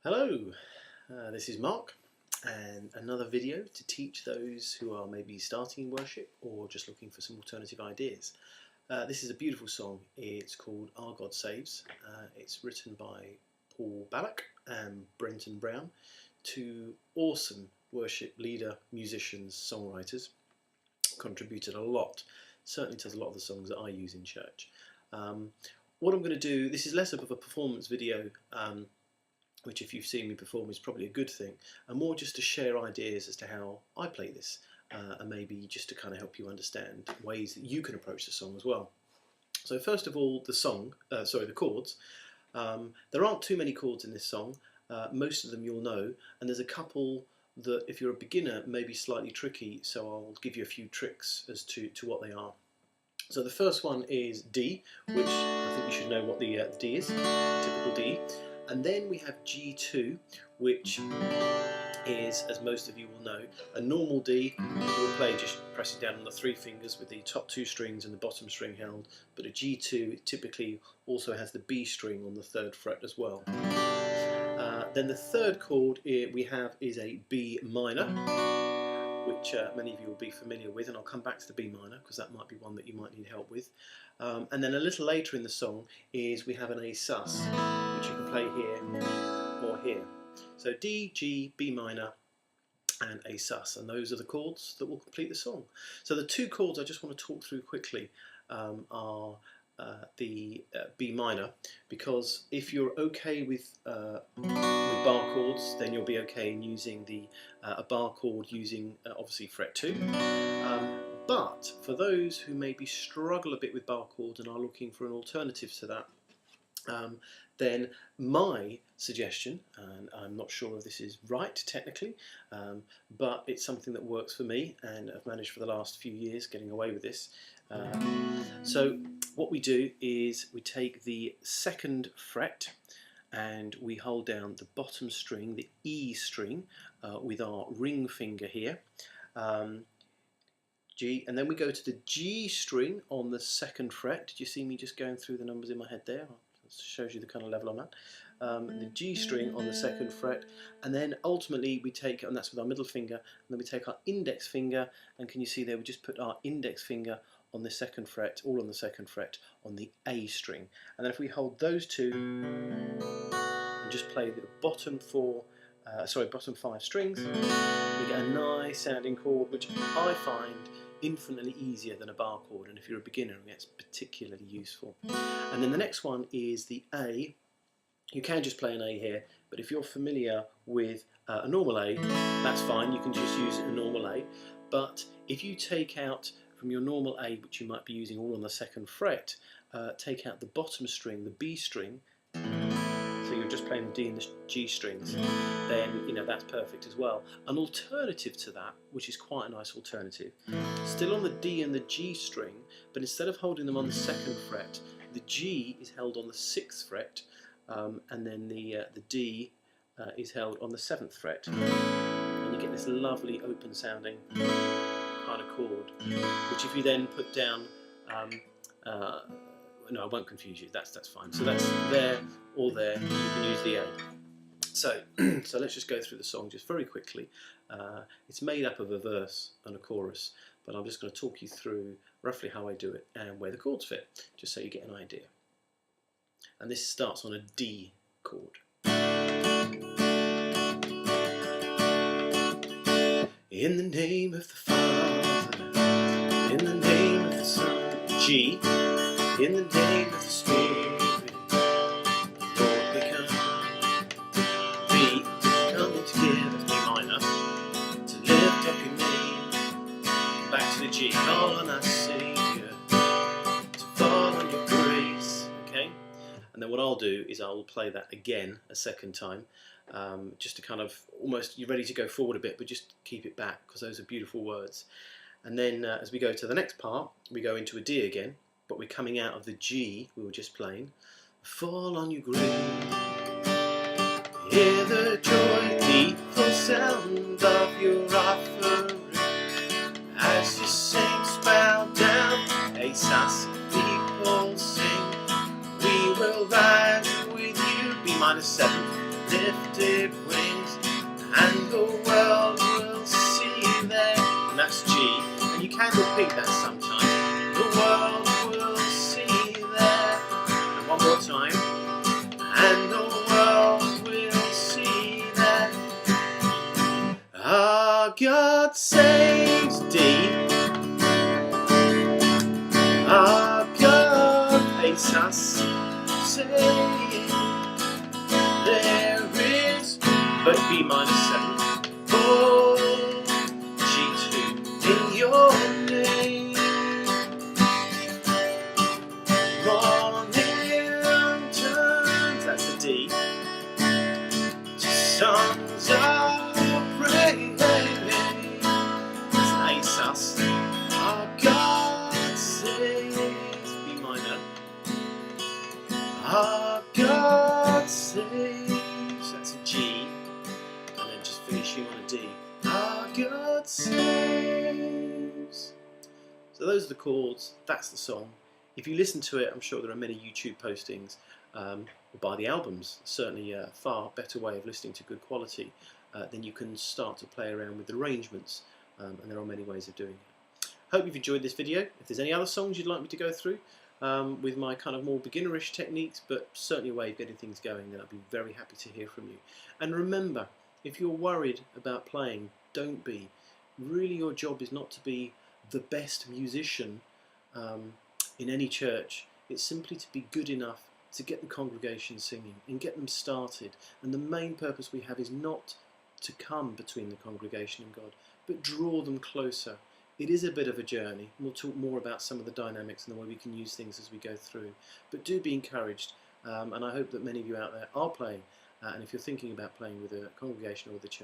Hello, this is Mark and another video to teach those who are maybe starting in worship or just looking for some alternative ideas. This is a beautiful song. It's called Our God Saves. It's written by Paul Baloche Brenton Brown, two awesome worship leader, musicians, songwriters. Contributed a lot, certainly to a lot of the songs that I use in church. What I'm going to do, this is less of a performance video, which if you've seen me perform is probably a good thing, and more just to share ideas as to how I play this, and maybe just to kind of help you understand ways that you can approach the song as well. So first of all, the chords. There aren't too many chords in this song. Most of them you'll know, and there's a couple that if you're a beginner may be slightly tricky, so I'll give you a few tricks as to what they are. So the first one is D, which I think you should know what the D is, typical D. And then we have G2, which is, as most of you will know, a normal D. You will play just pressing down on the three fingers with the top two strings and the bottom string held. But a G2 typically also has the B string on the third fret as well. Then the third chord we have is a B minor, which many of you will be familiar with, and I'll come back to the B minor because that might be one that you might need help with. And then a little later in the song is we have an Asus, which you can play here or here. So D, G, B minor and Asus, and those are the chords that will complete the song. So the two chords I just want to talk through quickly are the B minor, because if you're okay with bar chords, then you'll be okay in using a bar chord using obviously fret 2. But for those who maybe struggle a bit with bar chords and are looking for an alternative to that, then my suggestion, and I'm not sure if this is right technically, but it's something that works for me and I've managed for the last few years getting away with this. So what we do is we take the second fret and we hold down the bottom string, the E string, with our ring finger here, G, and then we go to the G string on the second fret. Did you see me just going through the numbers in my head there? It shows you the kind of level I'm at. The G string on the second fret, and then ultimately we take, and that's with our middle finger, and then we take our index finger, and can you see there we just put our index finger on the second fret, all on the second fret, on the A string. And then if we hold those two and just play the bottom five strings, we get a nice sounding chord, which I find infinitely easier than a bar chord, and if you're a beginner it's particularly useful. And then the next one is the A. You can just play an A here, but if you're familiar with a normal A, that's fine, you can just use a normal A. But if you take out from your normal A, which you might be using all on the second fret, take out the bottom string, the B string, so you're just playing the D and the G strings, then that's perfect as well. An alternative to that, which is quite a nice alternative, still on the D and the G string, but instead of holding them on the second fret, the G is held on the 6th fret, and then the D is held on the 7th fret, and you get this lovely open sounding kind of chord, which if you then put down, no, I won't confuse you, that's fine. So that's there or there, you can use the A. So, so let's just go through the song just very quickly. It's made up of a verse and a chorus, but I'm just going to talk you through roughly how I do it and where the chords fit, just so you get an idea. And this starts on a D chord. In the name of the Father, in the name of the Son, G, in the name of the Spirit, Lord we come. B, coming together, B minor, to lift up your name. Back to the G, call on our Saviour, to fall on your grace. Okay? And then what I'll do is I'll play that again a second time, just to kind of almost, you're ready to go forward a bit, but just keep it back because those are beautiful words. And then as we go to the next part, we go into a D again, but we're coming out of the G we were just playing. Fall on your grave, hear the joyful sound of your offering, as your saints bow down, Asus people sing, we will rise with you, B minor 7, lifted wings, and the world will see them. And that's G, and you can repeat that sometimes. The world will see them. And one more time. And the world will see them. Our God saves D. Our God Asus saying there is, but B minor 7, oh, G2 in your name. Morning turns, that's a D, to songs of praise. That's an Asus. Our God saves, B minor. Our God saves, that's a G, and then just finishing on a D. Our God saves. So those are the chords, that's the song. If you listen to it, I'm sure there are many YouTube postings, or buy the albums. Certainly a far better way of listening to good quality. Then you can start to play around with arrangements, and there are many ways of doing it. Hope you've enjoyed this video. If there's any other songs you'd like me to go through with my kind of more beginnerish techniques, but certainly a way of getting things going, then I'd be very happy to hear from you. And remember, if you're worried about playing, don't be. Really, your job is not to be the best musician in any church. It's simply to be good enough to get the congregation singing and get them started. And the main purpose we have is not to come between the congregation and God, but draw them closer. It is a bit of a journey, and we'll talk more about some of the dynamics and the way we can use things as we go through. But do be encouraged, and I hope that many of you out there are playing, and if you're thinking about playing with a congregation or with a church,